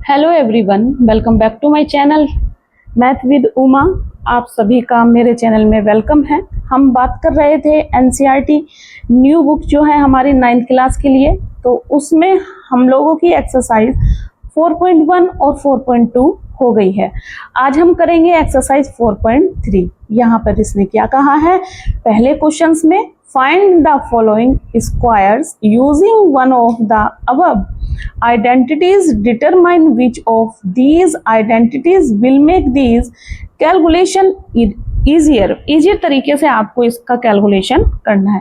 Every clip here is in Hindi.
Hello everyone, welcome back to my channel math with Uma. आप सभी का मेरे चैनल में वेलकम है। हम बात कर रहे थे एनसीईआरटी न्यू बुक जो है हमारी 9th क्लास के लिए, तो उसमें हम लोगों की एक्सरसाइज 4.1 और 4.2 हो गई है। आज हम करेंगे एक्सरसाइज 4.3। यहाँ पर इसने क्या कहा है, पहले क्वेश्चंस में find the following squares using one of the above identities, determine which of these identities will make these calculation easier तरीके से आपको इसका कैलकुलेशन करना है।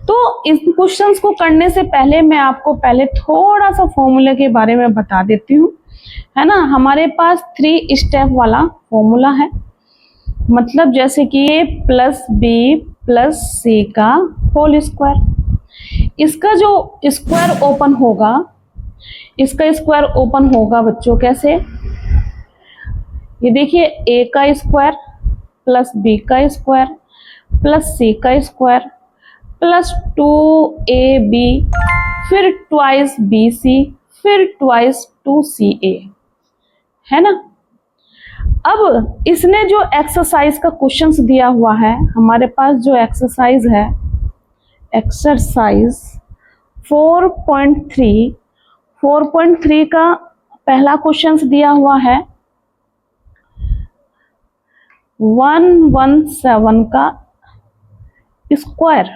तो इन क्वेश्चंस को करने से पहले मैं आपको पहले थोड़ा सा फॉर्मूला के बारे में बता देती हूँ, है ना। हमारे पास 3 स्टेप वाला फॉर्मूला है, मतलब जैसे कि a plus B plus C का होल स्क्वायर। इसका जो स्क्वायर ओपन होगा, इसका स्क्वायर ओपन होगा बच्चों कैसे, ये देखिए a का स्क्वायर प्लस b का स्क्वायर प्लस c का स्क्वायर प्लस 2ab, फिर ट्वाइस bc, फिर ट्वाइस 2ca, है ना। अब इसने जो एक्सरसाइज का क्वेश्चंस दिया हुआ है, हमारे पास जो एक्सरसाइज है, एक्सरसाइज 4.3 का पहला क्वेश्चंस दिया हुआ है 117 का स्क्वायर।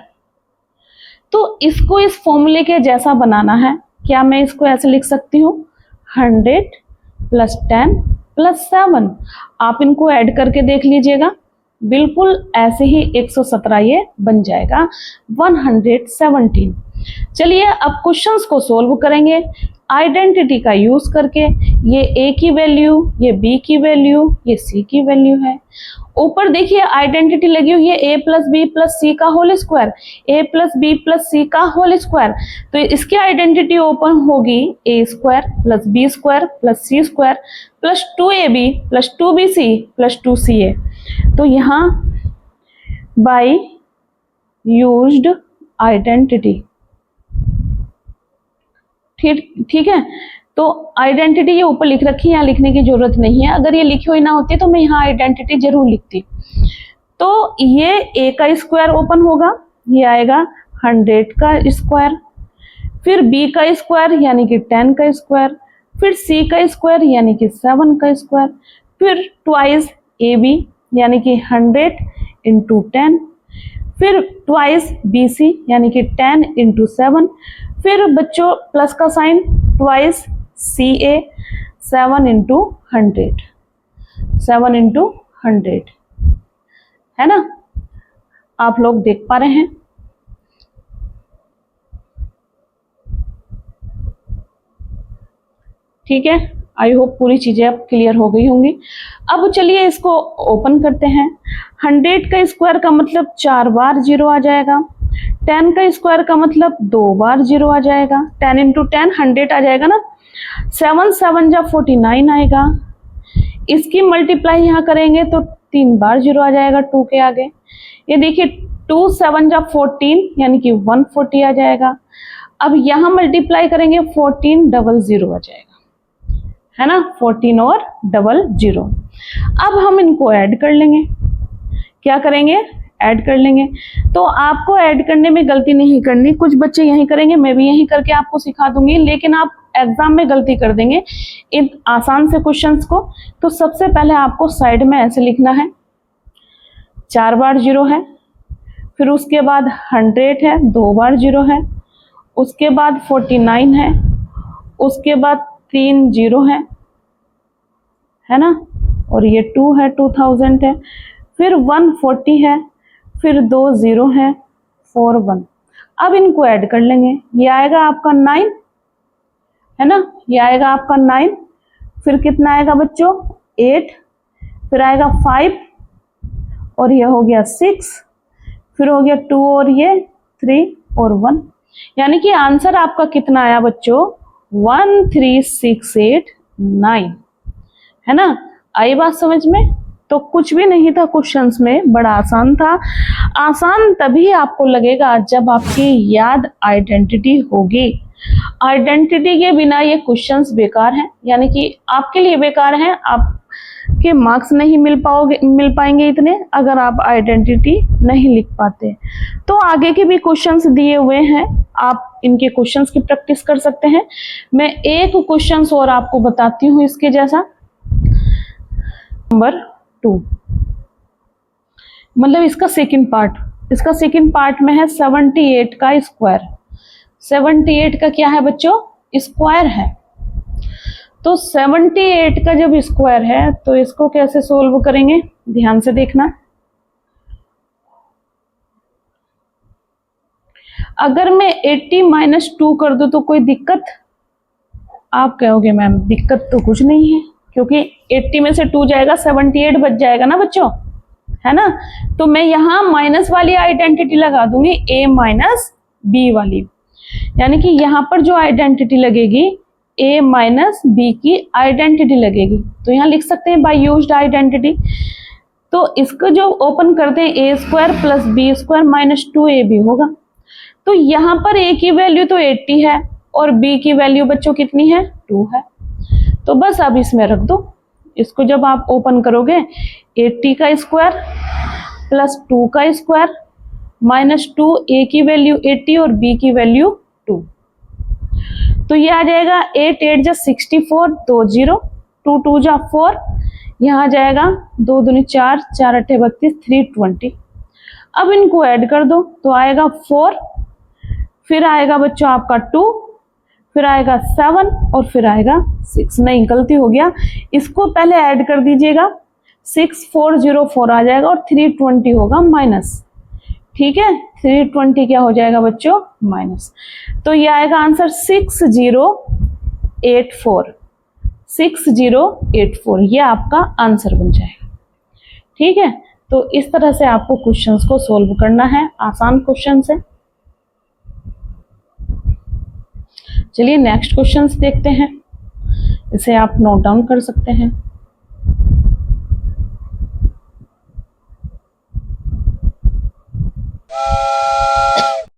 तो इसको इस फॉर्मूले के जैसा बनाना है। क्या मैं इसको ऐसे लिख सकती हूँ, 100 प्लस 10 प्लस 7। आप इनको ऐड करके देख लीजिएगा, बिल्कुल ऐसे ही 117 ये बन जाएगा, 117। चलिए अब क्वेश्चंस को सोल्व करेंगे आइडेंटिटी का यूज करके। ये a की वैल्यू, ये b की वैल्यू, ये c की वैल्यू है। ऊपर देखिए आइडेंटिटी लगी हुई है a plus B plus C का whole square, a plus B plus C का होल स्क्वायर। तो इसकी आइडेंटिटी ओपन होगी a square plus B square plus C square plus 2ab plus 2bc plus 2ca। तो यहाँ बाय यूज्ड आइडेंटिटी, ठीक है। तो आइडेंटिटी ये ऊपर लिख रखी है, यहाँ लिखने की जरूरत नहीं है। अगर ये लिखी हुई ना होती तो मैं यहाँ आइडेंटिटी जरूर लिखती। तो ये a का स्क्वायर ओपन होगा, ये आएगा 100 का स्क्वायर, फिर b का स्क्वायर यानी कि 10 का स्क्वायर, फिर c का स्क्वायर यानी कि 7 का स्क्वायर, फिर ट्वाइस ab यानी कि 100 इंटू 10, फिर ट्वाइस bc यानी कि 10 इंटू 7, फिर बच्चों प्लस का sign twice ca 7 into 100, 7 into 100, है ना। आप लोग देख पा रहे हैं, ठीक है। आई होप पूरी चीजें अब क्लियर हो गई होंगी। अब चलिए इसको ओपन करते हैं। 100 का स्क्वायर का मतलब 4 बार 0 आ जाएगा, 10 का स्क्वायर का मतलब 2 बार 0 आ जाएगा, 10 इंटू 10 100 आ जाएगा ना। 7 7 जा 49 आएगा। इसकी मल्टीप्लाई यहाँ करेंगे तो 3 बार 0 आ जाएगा 2 के आगे। ये देखिए 2 7 जा 14 यानी कि 140 आ जाएगा। अब यहाँ मल्टीप्लाई करेंगे 14 डबल 0 आ जाएगा, है ना, 14 और डबल 0। अब हम इनको ऐड कर लेंगे। क्या करेंगे, ऐड कर लेंगे। तो आपको ऐड करने में गलती नहीं करनी, कुछ बच्चे यही करेंगे, मैं भी यही करके आपको सिखा दूंगी, लेकिन आप एग्जाम में गलती कर देंगे इन आसान से क्वेश्चंस को। तो सबसे पहले आपको साइड में ऐसे लिखना है, 4 बार 0 है, फिर उसके बाद 100 है, 2 बार 0 है, उसके बाद 49 है, उसके बाद 3 0 है ना, और ये 2 है, 2000 है, फिर 140 है, फिर 2 0 है, 4 1। अब इनको ऐड कर लेंगे, ये आएगा आपका 9, है ना, ये आएगा आपका 9, फिर कितना आएगा बच्चों 8, फिर आएगा 5, और ये हो गया 6, फिर हो गया 2 और ये 3 और 1। यानी कि आंसर आपका कितना आया बच्चों, 13689, है ना। आई बात समझ में। तो कुछ भी नहीं था क्वेश्चंस में, बड़ा आसान था। आसान तभी आपको लगेगा जब आपकी याद आइडेंटिटी होगी। आइडेंटिटी के बिना ये क्वेश्चंस बेकार हैं, यानी कि आपके लिए बेकार हैं, आपके मार्क्स नहीं मिल पाएंगे इतने अगर आप आइडेंटिटी नहीं लिख पाते। तो आगे के भी क्वेश्चंस दिए हुए हैं, आप इनके क्वेश्चंस की प्रैक्टिस कर सकते हैं। मैं एक क्वेश्चंस और आपको बताती हूँ इसके जैसा। नंबर 2, मतलब इसका सेकंड पार्ट में है 78 का स्क्वायर। 78 का क्या है बच्चों? स्क्वायर है। तो 78 का जब स्क्वायर है तो इसको कैसे सोल्व करेंगे, ध्यान से देखना। अगर मैं 80 माइनस 2 कर दूं तो कोई दिक्कत? आप कहोगे मैम दिक्कत तो कुछ नहीं है, क्योंकि 80 में से 2 जाएगा 78 बच जाएगा ना बच्चों, है ना। तो मैं यहाँ माइनस वाली आइडेंटिटी लगा दूंगी, a माइनस बी वाली, यानी कि यहाँ पर जो आइडेंटिटी लगेगी a माइनस बी की आइडेंटिटी लगेगी। तो यहाँ लिख सकते हैं बाय यूज्ड आइडेंटिटी। तो इसको जो ओपन करते हैं a square plus B square minus 2ab होगा। तो यहाँ पर a की वैल्यू तो 80 है और b की वैल्यू बच्चों कितनी है? 2 है। तो बस अब इसमें रख दो। इसको जब आप ओपन करोगे 80 का स्क्वायर प्लस 2 का स्क्वायर माइनस 2, a की वैल्यू 80 और b की वैल्यू 2, तो ये आ जाएगा 8 8 जा 64, 2 0, 2 2 जा 4, यहाँ आ जाएगा 2 दूनी 4, 4 8 32, 3 20। अब इनको ऐड कर दो तो आएगा 4, फिर आएगा बच्चों आपका 2, फिर आएगा 7 और फिर आएगा 6। नहीं, गलती हो गया, इसको पहले ऐड कर दीजिएगा, 6404 आ जाएगा और 320 होगा माइनस। ठीक है, 320 क्या हो जाएगा बच्चों? माइनस। तो ये आएगा आंसर 6084, 6084, ये आपका आंसर बन जाएगा। ठीक है, तो इस तरह से आपको क्वेश्चंस को सोल्व करना है, आसान क्वेश्चन है। चलिए नेक्स्ट क्वेश्चंस देखते हैं, इसे आप नोट डाउन कर सकते हैं।